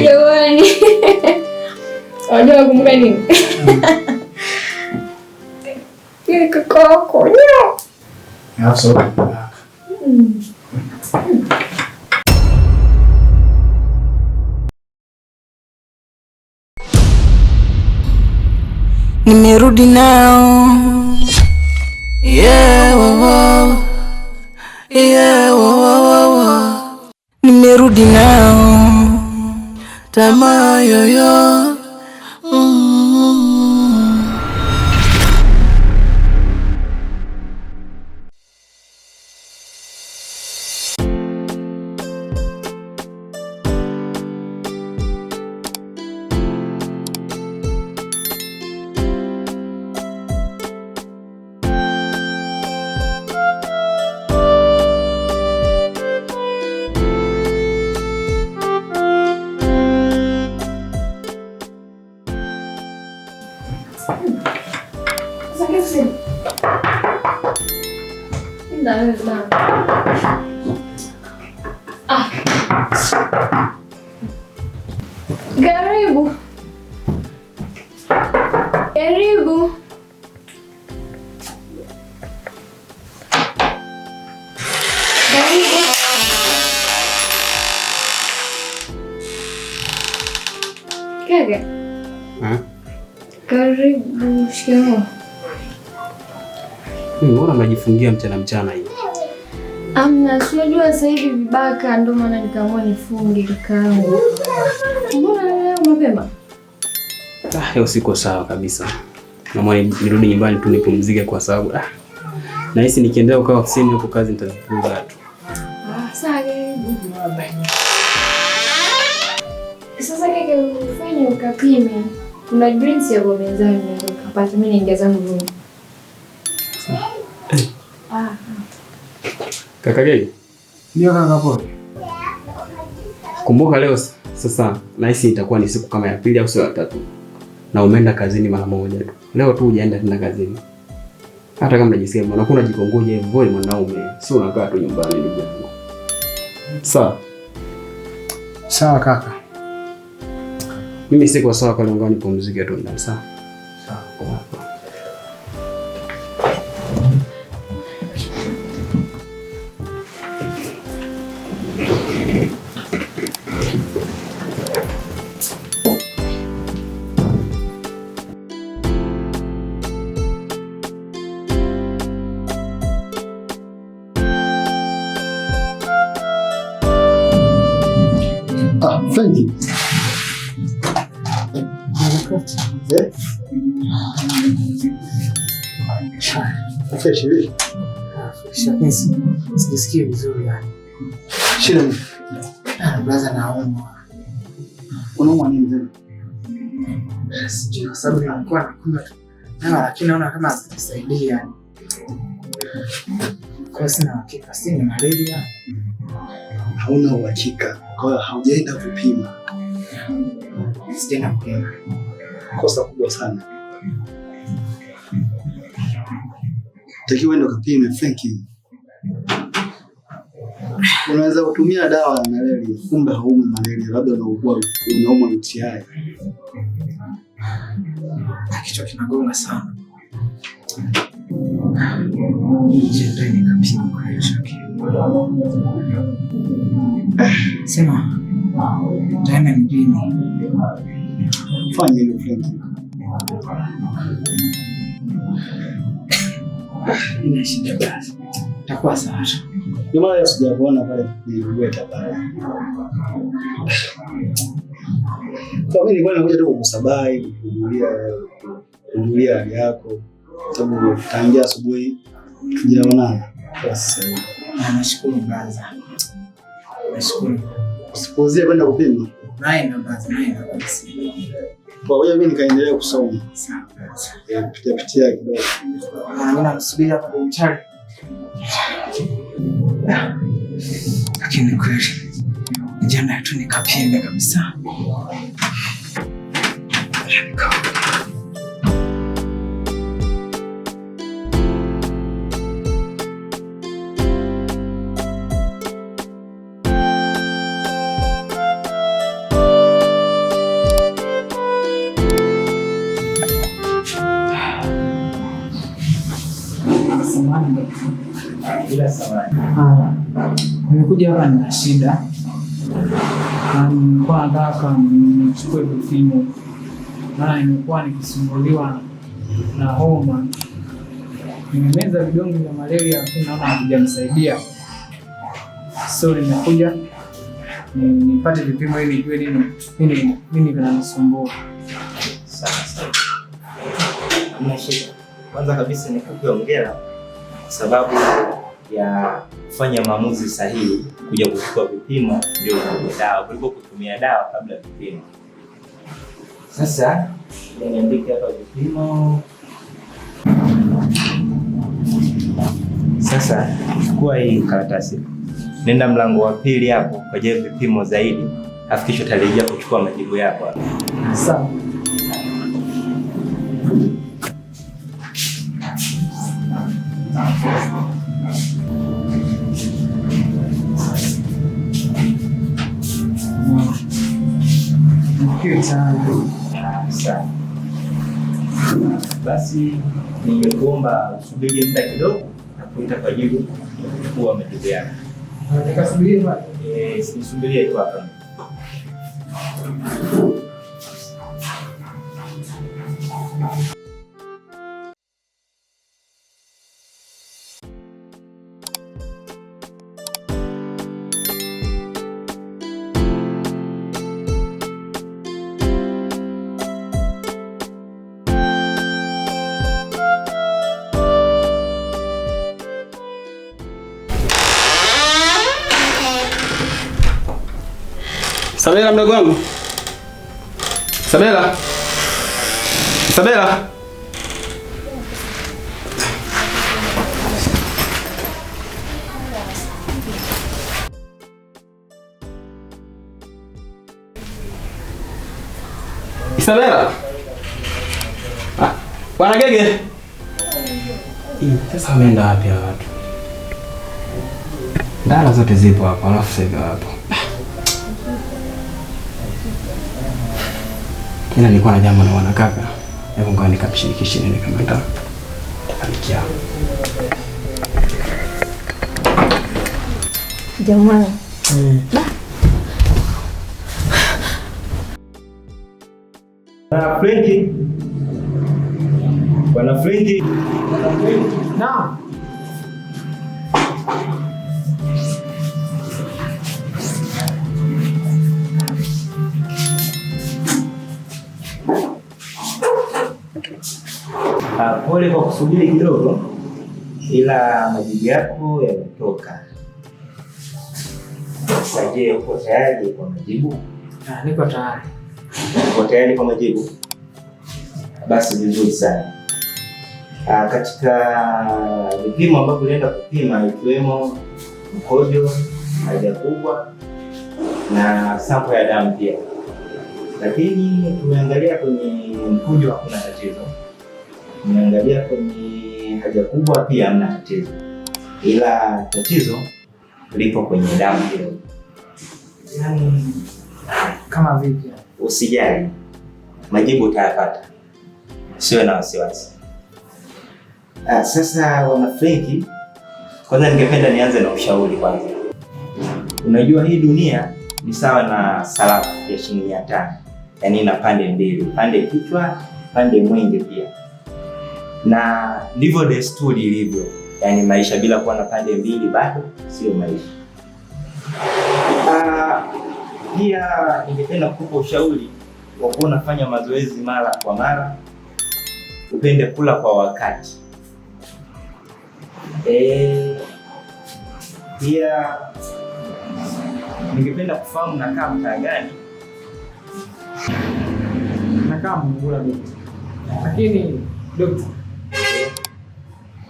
Jamani. Unajua kumbuka nini? Ile koko. Nimerudi nao. Yeah, wow. Yeah, wow. Nimerudi nao. Tamaa yoyo. Karibu. Karibu. Kaka. Karibu. Shikamoo. Mbona mnajifungia mchana hivi? Amna, unajua sasa hivi vibaka ndio maana nikaamua nifunge kakaangu. Mbona leo mapema? Leo siko sawa kabisa. Naomba nirudi nyumbani tu nipumzike kwa sababu nahisi nikiendelea kukaa ofisini huko kazi nitazipuuza tu. Sawa. Sasa kaka, ufanye ukapime. Kuna drinks ya mezani ndio kapata mimi naingia zangu room. Kaka Gege? Ndio kaka poa. Kumbuka leo sasa nahisi itakuwa ni siku kama ya pili au siku ya tatu. Na umeenda kazini mara moja tu. Leo tu hujaenda tena kazini. Hata kama unajisikia unakuwa unajikongoja hivyo ni mwanaume. Si unakaa tu nyumbani ndugu yangu. Sawa. Sawa kaka. Mimi siko sawa kwa lengo nipumzike tu ndani sawa. Sawa. Thank you. Sijisikii vizuri yani. Shida ni Blaza naumwa. unaumwa nini tena? Sijui kwa sababu nilikuwa nakunywa tu dawa lakini naona kama hazinisaidia yani. Kwa sina hakika, si ni malaria. Hauna uhakika, kwa hiyo haujaenda kupima. Sijaenda kupima. Kosa kubwa sana. Takiwa enda kupime Frankie. Unaweza kutumia dawa ya malaria, kumbe haumi malaria, labda unaumwa UTI. Kichwa kinagonga sana. Nje nikapima kwa hiyo. Sema, taenda mjini. Fanya hilo Frankie. Ina shida basi. Takuwa sawa. Ndio maana sijakuona pale niliweka pale. Kwa mimi nilikuwa nakuja tu kukusabai, kujulia hali yako. Sababu tangia asubuhi tujaonana. Sasa nashukuru brother. Nashukuru. Usipuuzie kwenda kupima. Naenda brother, naenda basi. Kwa hiyo mimi nikaendelea kusoma. Sawa. Pitia kidogo. Mimi namsubiri hapa kwa mchana. Lakini kweli jana tu nikapime kabisa. Bila samani. Nimekuja hapa nina shida. Na nilikuwa nataka nichukue vipimo. Maana nimekuwa nikisumbuliwa na homa. Nimemeza vidonge vya malaria lakini naona havijanisaidia. So nimekuja nipate vipimo ili nijue nini kinanisumbua. Sawa. Hamna shida. Kwanza kabisa nikupe hongera kwa sababu ya kufanya maamuzi sahihi kuja kuchukua vipimo ndio kutumia dawa kuliko kutumia dawa kabla ya vipimo. Sasa niandike hapa vipimo. Sasa chukua hii karatasi. Nenda mlango wa pili hapo kwa ajili ya vipimo zaidi. Afu kisha utarejea kuchukua majibu yako hapo. Sawa. Sawa. Basi ningekuomba usubiri muda kidogo na kuita kwa ajili ya kuchukua majibu yako. Nataka subiri wapi? Nisubirie tu hapa. Sabela mdogo wangu. Sabela. Sabela. Isabela. Bwana Gege. Sasa wameenda wapi watu? Ndala zote zipo hapa, alafu sasa hapo. Ina nilikuwa na jambo na wana kaka. Hebu ngoja nikamshirikishe nini kama tafanikiwa. Jamani. Frankie. Bwana Frankie. Naam. Pole kwa kusubiri kidogo, ila majibu yako yametoka. Sasa je, uko tayari kwa majibu? Niko tayari. Uko tayari kwa majibu? Basi vizuri sana. Katika vipimo ambavyo ulienda kupima ikiwemo mkojo, haja kubwa na sample ya damu pia. Lakini tumeangalia kwenye mkojo hakuna tatizo. Tumeangalia kwenye haja kubwa pia hamna tatizo. Ila tatizo lipo kwenye damu kidogo. Yaani kama vipi? Usijali. Majibu utayapata. Usiwe na wasiwasi. Sasa wana Frankie, kwanza ningependa nianze na ushauri kwanza. Unajua hii dunia ni sawa na sarafu ya shilingi 500. Yaani ina pande mbili, pande kichwa, pande mwenge pia. Na ndivyo desturi ilivyo. Yaani maisha bila kuwa na pande mbili bado sio maisha. Pia ningependa kukupa ushauri wa kuwa unafanya mazoezi mara kwa mara. Upende kula kwa wakati. Pia ningependa kufahamu nakaa mtaa gani? Nakaa Mungula dokta. Lakini dokta,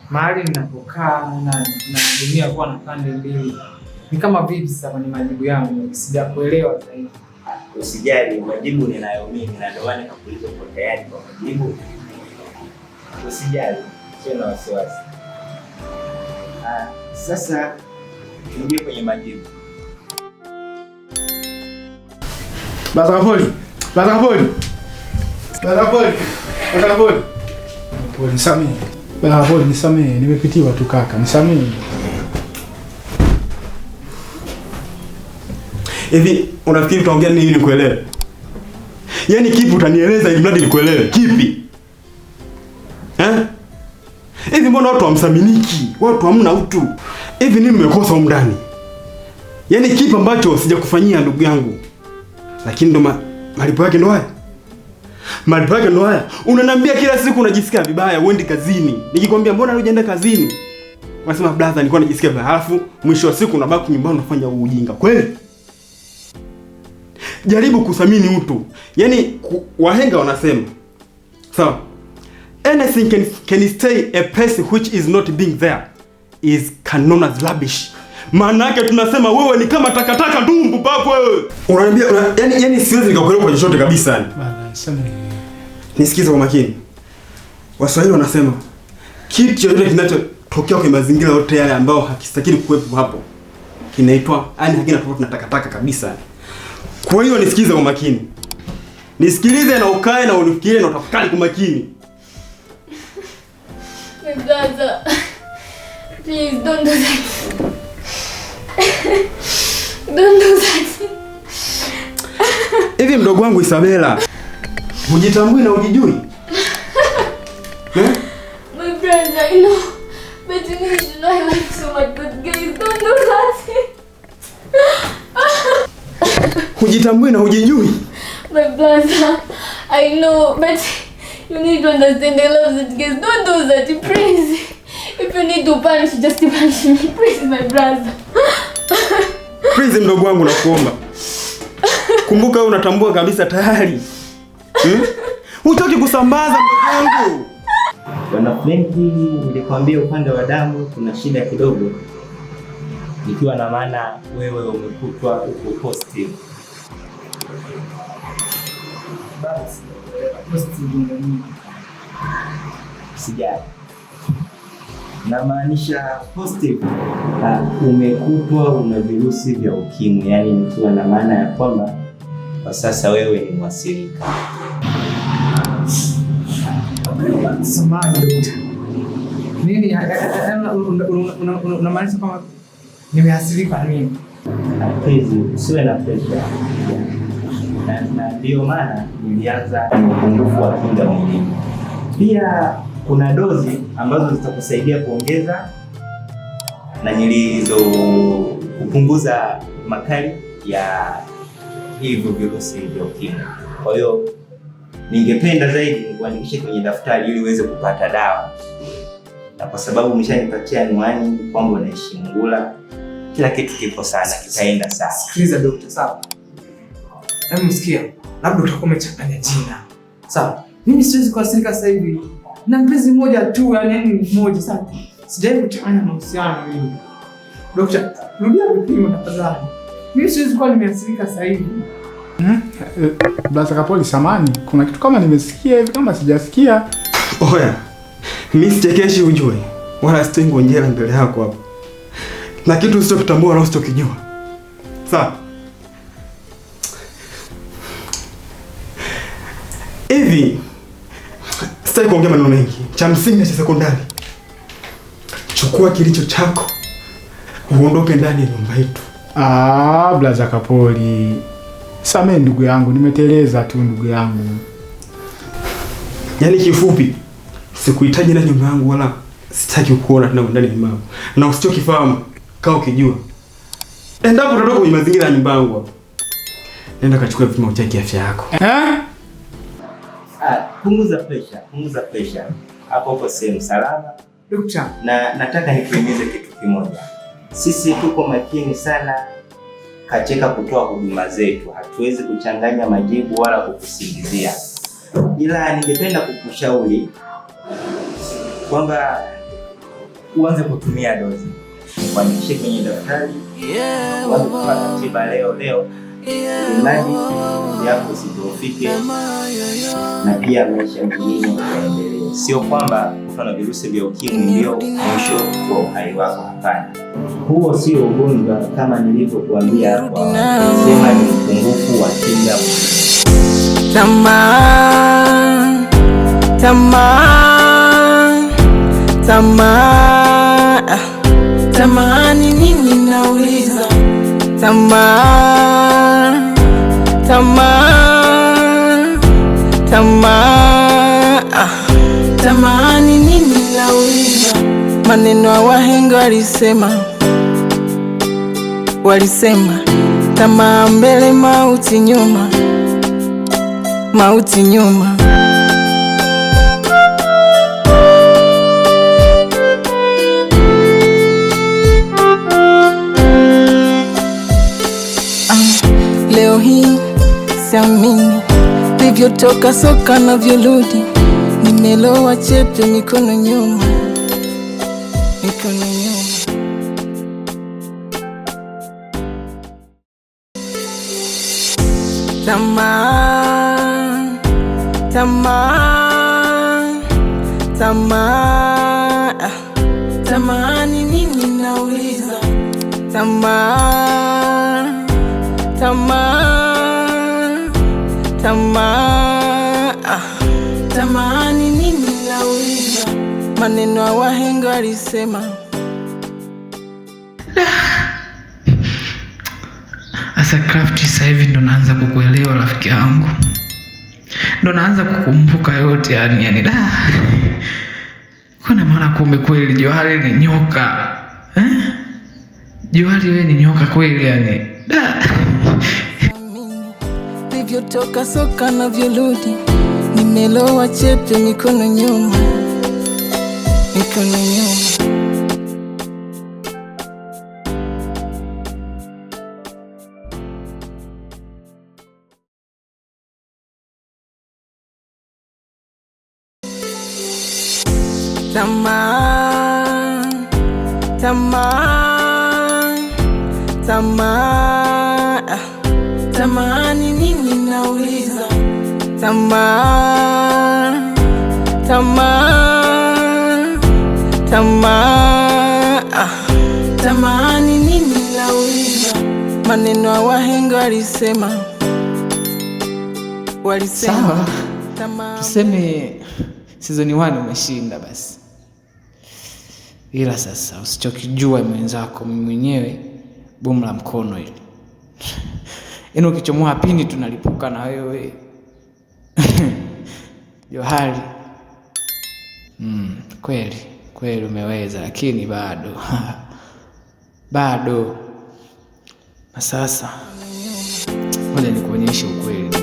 mahali ninapokaa na dunia kuwa na pande mbili ni kama vipi sasa kwenye majibu yangu? Sijakuelewa zaidi. Usijali, majibu ninayo mimi na ndio maana nikakuuliza uko tayari kwa majibu. Usijali, sio na wasiwasi. Sasa tuingie kwenye majibu. Batakapoli. Nisamehe. Nisamee, nimepitiwa tu kaka. Nisamee. Hivi unafikiri utaongea nini ili nikuelewe? Yaani kipi utanieleza ili mradi nikuelewe? Kipi? Hivi mbona watu hamsaminiki? Watu hamna utu. Hivi nini umekosa huko ndani? Yaani kipi ambacho sijakufanyia ndugu yangu? Lakini ndo malipo yake ndo haya. Malipo yake ndo haya. Unaniambia kila siku unajisikia vibaya uendi kazini. Nikikwambia mbona hujaenda kazini? Unasema brother nilikuwa najisikia vibaya. Halafu mwisho wa siku unabaki nyumbani unafanya ujinga. Kweli? Jaribu kusamini utu. Yaani wahenga wanasema. Sawa. Anything can stay a place which is not being there is known as rubbish. Maana yake tunasema wewe ni kama takataka dumbu papo wewe. Unaniambia yani siwezi nikakuelewa kwa chochote kabisa yani. Bana, sema nisikize kwa makini. Waswahili wanasema kitu chochote kinachotokea kwa mazingira yote yale ambao hakistahili kuwepo hapo kinaitwa yani hakina tofauti na takataka kabisa. Kwa hiyo nisikize kwa makini. Nisikilize na ukae na unifikirie na utafakari kwa makini. My brother, please don't do that. Don't do that. Hivi mdogo wangu Isabella, hujitambui na ujijui? My brother, I know, but you need to know I like you so much, but guys, don't do that. Hujitambui na hujijui? My brother, I know, but you need to understand I love that guys. Don't do that, please. If you need to punish, just punish me, please, my brother. Please mdogo wangu nakuomba. Kumbuka wewe unatambua kabisa tayari. Hutaki kusambaza mdogo wangu. Bwana Frenki, nilikwambia upande wa damu kuna shida kidogo. Nikiwa na maana wewe umekutwa uko positive. Basi, positive ndio. Sijali. Namaanisha positive. Umekutwa una virusi vya ukimwi, yani nikiwa na maana ya kwamba kwa sasa wewe ni mwathirika. Samahani. Nini unamaanisha kama nimeathirika nini? Please, usiwe na pressure. Na ndio maana nilianza upungufu wa kinga mwilini. Pia kuna dozi ambazo zitakusaidia kuongeza na nyilizo kupunguza makali ya hivyo virusi vya ukimwi. Kwa hiyo ningependa zaidi nikuandikishe kwenye daftari ili uweze kupata dawa. Na kwa sababu umeshanipatia anwani kwamba unaishi Mngula, kila kitu kipo sana, kitaenda sawa. Sikiliza daktari, sawa? Hebu sikia, labda utakuwa umechanganya jina. Sawa? Mimi siwezi kuathirika sasa hivi. Na mpenzi mmoja tu, yani mmoja sana. Sijawahi kuchanganya mahusiano mimi. Daktari, rudia vipimo tafadhali. Mimi siwezi kuwa nimeathirika sasa hivi. Basi Kapoli, samani, kuna kitu kama nimesikia hivi kama sijasikia. Oya, mimi sichekeshi ujue. Wala sitoi ngonjera mbele yako hapo. Na kitu usichokitambua wala usichokijua. Sawa? Hivi sitaki kuongea maneno mengi. Cha msingi cha sekondari. Chukua kilicho chako. Uondoke ndani ya nyumba yetu. Blaza Kapoli. Samehe ndugu yangu, nimeteleza tu ndugu yangu. Yaani kifupi, sikuhitaji na nyumba yangu wala sitaki kuona tena ndani ya nyumba yangu. Na usichokifahamu, kaa ukijua. Endapo utatoka kwenye mazingira ya nyumba yangu hapo. Nenda kachukua vipimo cha afya yako. Punguza pressure. Hapo uko sehemu salama. Daktari, Na nataka nikueleze kitu kimoja. Sisi tuko makini sana katika kutoa huduma zetu. Hatuwezi kuchanganya majibu wala kukusingizia. Ila ningependa kukushauri kwamba uanze kutumia dozi. Kuandikishe kwenye daftari. Uanze kupata tiba leo. Imani yako usitofike. Na pia maisha mengine yaendelee. Sio kwamba kufa na virusi vya ukimwi ndio mwisho wa uhai wako, hapana. Huo sio ugonjwa kama nilivyokuambia hapo. Sema ni upungufu wa kinga. Tamaa ni nini nauliza? Tamaa tamaa, tamaa, tamaa ni nini nauliza? Maneno ya wahenga walisema tamaa mbele, mauti nyuma, mauti nyuma. Leo hii siamini nilivyotoka soka na vyorudi, nimelowa chepe, mikono nyuma, mikono nyuma. Tamaa, tamaa, tamaa, tamaa ni nini nauliza? Tamaa, tamaa, tamaa, tamaa ni nini nauliza? Maneno ya wahenga walisema. Asa Crafty, sasa hivi ndo naanza kukuelewa rafiki yangu, ndo naanza kukumbuka yote yani kuna maana kumbe kweli Johari ni nyoka Johari wewe ni nyoka kweli yani Nilivyotoka soka na vyorudi, nimelowa chepe, mikono nyuma, mikono nyuma. Tamaa, tamaa, tamaa, tamaa ni nini nauliza? Tamaa, tamaa, tamaa, tamaa ni nini nauliza? Maneno ya wahenga walisema. Sawa, tuseme season 1 umeshinda basi, ila sasa usichokijua mwenzako, mimi mwenyewe bomu la mkono hili yaani ukichomoa pini tunalipuka na wewe Johari. Kweli umeweza, lakini bado. Na sasa ngoja nikuonyeshe ukweli ndio.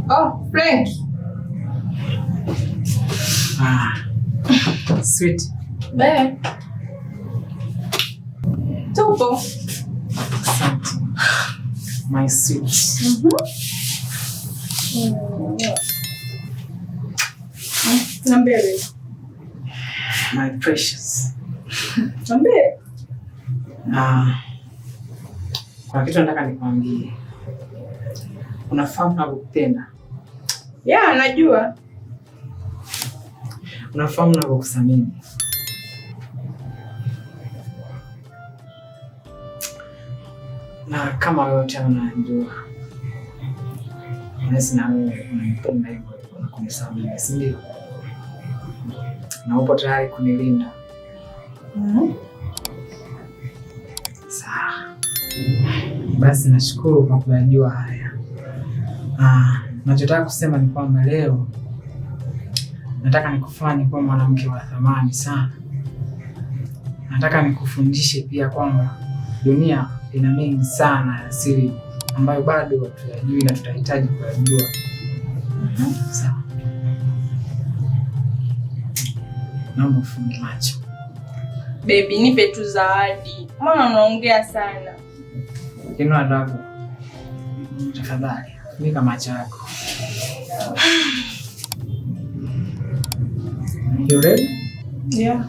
Oh, Frank. Sweet. Babe. Tupo. Asante. My sweet. Nambele. My precious. Nambele. Kuna kitu nataka nikwambie. Unafahamu nakupenda? Yeah, najua. Unafahamu nakusamini? Na kama yote unajua, nasi na wewe unanipenda hivyo, unakunisamini, si ndio? Na upo tayari kunilinda. Sawa. Basi nashukuru kwa kujua haya. Nachotaka kusema ni kwamba leo nataka nikufanye kuwa mwanamke wa thamani sana. Nataka nikufundishe pia kwamba dunia ina mengi sana ya siri ambayo bado hatujui na tutahitaji kuyajua. Sawa. Naomba ufunge macho. Baby, nipe tu zawadi. Mbona unaongea sana? Kinua adabu. Tafadhali, funika macho yako. You ready? Yeah.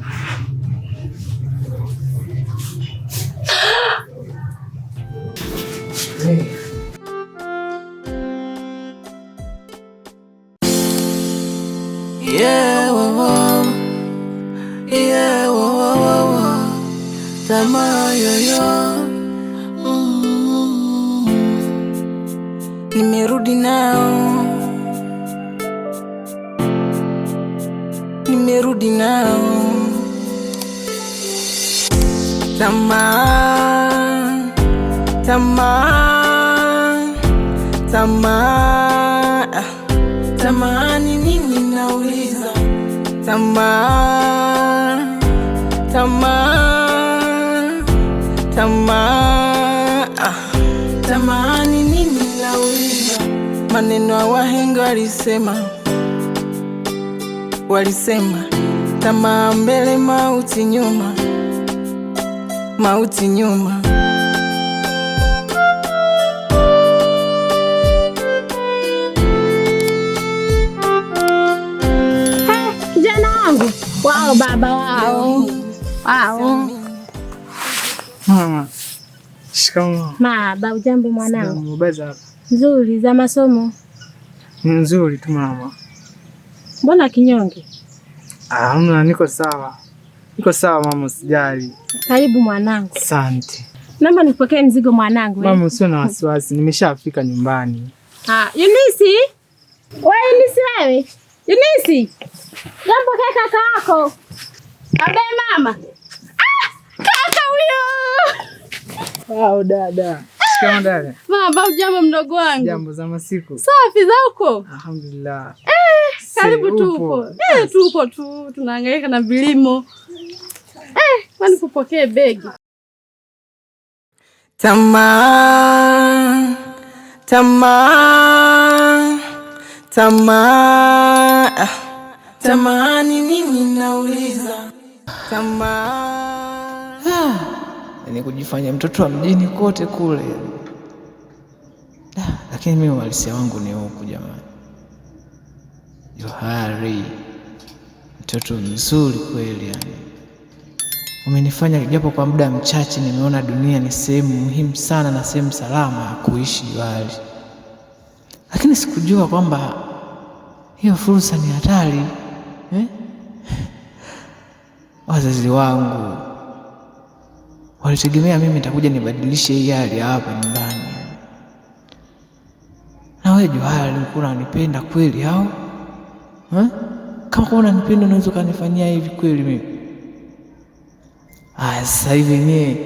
Hey. Yeah, yeah, tamaa yoyo. Nimerudi nao, nimerudi nao. Tamaa, tamaa, tamaa, tamaa ni nini nauliza? Tamaa, tamaa, tamaa, tamaa ni nini nauliza? Maneno ya wahenga walisema tamaa mbele, mauti nyuma, mauti nyuma. Kijana wangu wao, baba wao. Mama. Shikamoo. Mama, ujambo mwanangu? Ubaza hapa. Nzuri, za masomo? Nzuri tu mama. Mbona kinyonge? Hamna, niko sawa. Niko sawa mama, usijali. Karibu mwanangu. Asante. Naomba nipokee mzigo mwanangu. Mama, usio na wasiwasi, nimeshafika nyumbani. Yunisi? Wewe Yunisi wewe? Yunisi? Jambo kaka wako. Abe mama. Kaka huyo. Wow, dada. Shikamoo dada. Mama, ujambo mdogo wangu? Jambo za masiku. Safi za huko? Alhamdulillah. Karibu tupo. Tupo tu, tunahangaika na vilimo. Kwani kupokee begi. Tamaa, tamaa, tamaa, tamaa ni nini nauliza? Tamaa Ni kujifanya mtoto wa mjini kote kule. Lakini mimi uhalisia wangu ni huku jamani. Johari, mtoto mzuri kweli yani. Umenifanya japo kwa muda mchache nimeona dunia ni sehemu muhimu sana na sehemu salama ya kuishi Johari. Lakini sikujua kwamba hiyo fursa ni hatari. Wazazi wangu walitegemea mimi nitakuja nibadilishe hii hali hapa nyumbani. Na wewe Johari, ulikuwa unanipenda kweli au? Kama unanipenda unaweza kanifanyia hivi kweli mimi? Sasa hivi yenyewe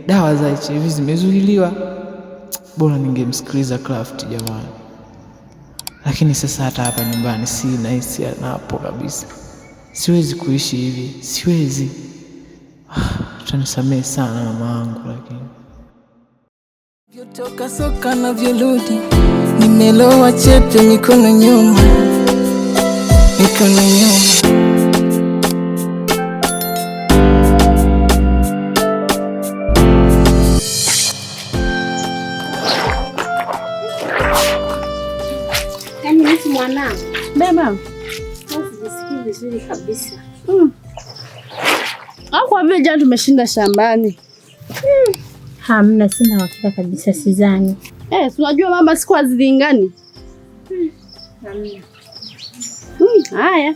dawa za HIV zimezuiliwa. Bora ningemsikiliza Craft jamani. Lakini sasa hata hapa nyumbani sina hisia napo kabisa. Siwezi kuishi hivi, siwezi. Utanisamehe sana mama yangu lakini. Vyotoka soka na vyoludi, nimelowa chepe mikono nyuma, mikono nyuma. Nisi mwanangu. Bema. Sijisikii vizuri kabisa. Au kwa vile jana tumeshinda shambani. Hamna, sina uhakika kabisa, sidhani. Unajua mama siku hazilingani. Hamna. Haya.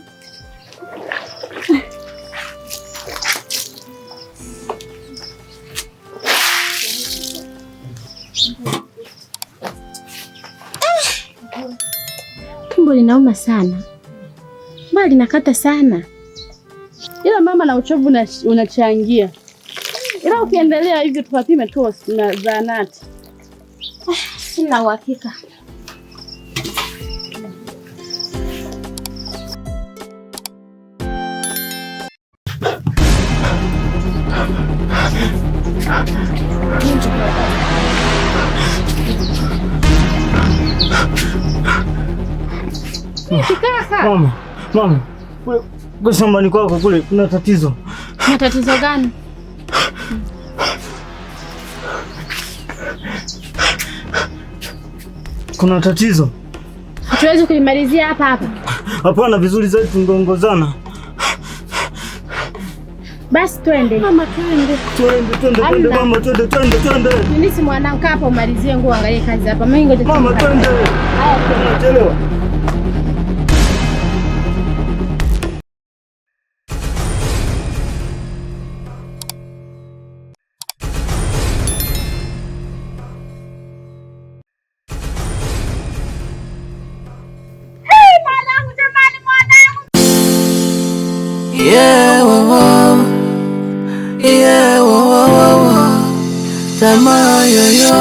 Tumbo linauma sana. Mbona linakata sana? Ila mama na uchovu unachangia. Ila ukiendelea hivyo tupapime tu na zahanati. Sina uhakika. Mama, kule shambani kwako kule kuna tatizo. Kuna tatizo gani? Kuna tatizo. Hatuwezi kulimalizia hapa hapa. Hapana, vizuri zaidi tungeongozana. Basi twende. Mama, twende. Twende mama, twende. Nisi mwanangu, hapa umalizie nguo, angalie kazi hapa. Mimi ngoja. Mama, twende. Haya, tunachelewa. Yeah, tamaa yoyo.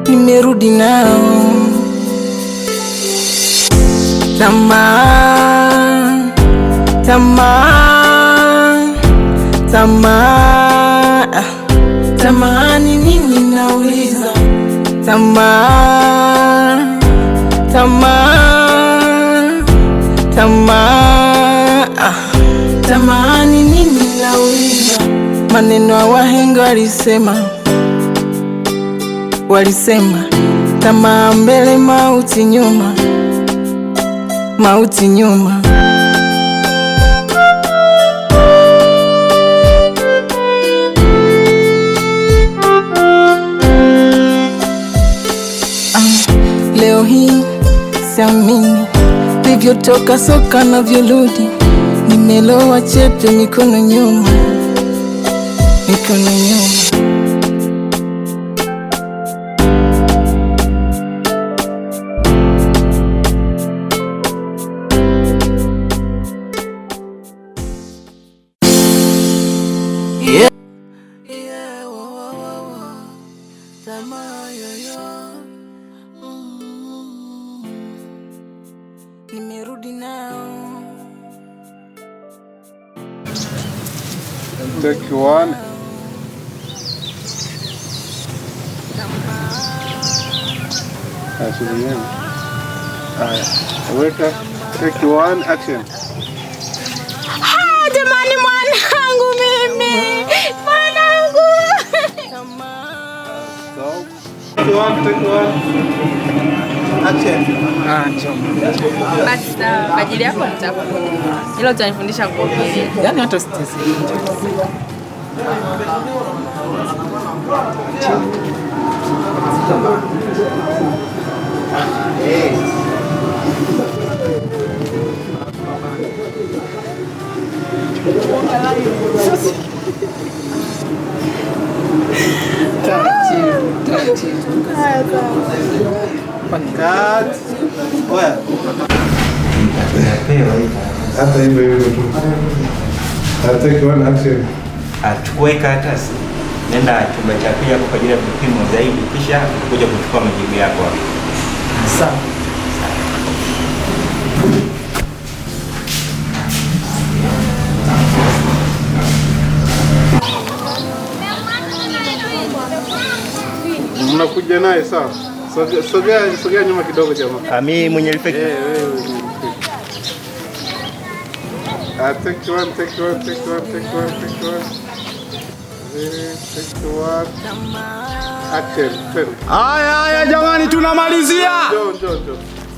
Nimerudi nao, tamaa, tamaa ni nini nauliza? Tamaa, tamaa ni nini nauliza? Maneno ya wahenga walisema tamaa mbele, mauti nyuma, mauti nyuma. Leo hii siamini livyotoka soka na vyoludi, nimelowa chepe, mikono nyuma, mikono nyuma. Nimerudi nao. Take one. Weka. Take one, action. Jamani, mwanangu mimi. Mwanangu. Take one. Action. Basi kwa ajili yako nitakuja. Hilo utanifundisha kuogelea. Yaani hata sitesi. Hata hivyo tu. Take one, action. Achukue karatasi, nenda chumba cha pili hapo kwa ajili ya vipimo zaidi, kisha kuja kuchukua majibu yako hapo. Sawa. Mnakuja naye sawa? Sogea nyuma kidogo jamaa. Mimi mwenye reflect. Take one. Take one. Action. Haya jamani, tunamalizia. Njoo.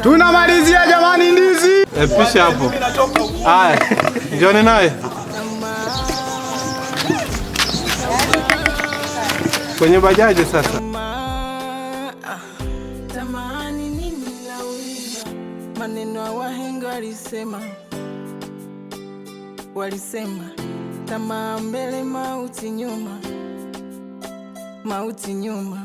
Tunamalizia jamani, ndizi. Pisha hapo. Haya. Njoni naye. Kwenye bajaji sasa. Tamani nini nauliza? Maneno ya wahenga walisema tamaa mbele, mauti nyuma, mauti nyuma.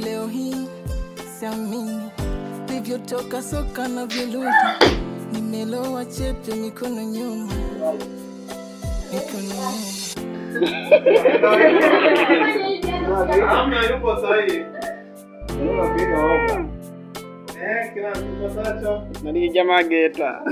Leo hii siamini livyotoka soka na viludi, nimelowa chepe, mikono nyuma, mikono nyuma. Hamna yupo sahihi. Kila kitu sacho. Nani jamaa geta.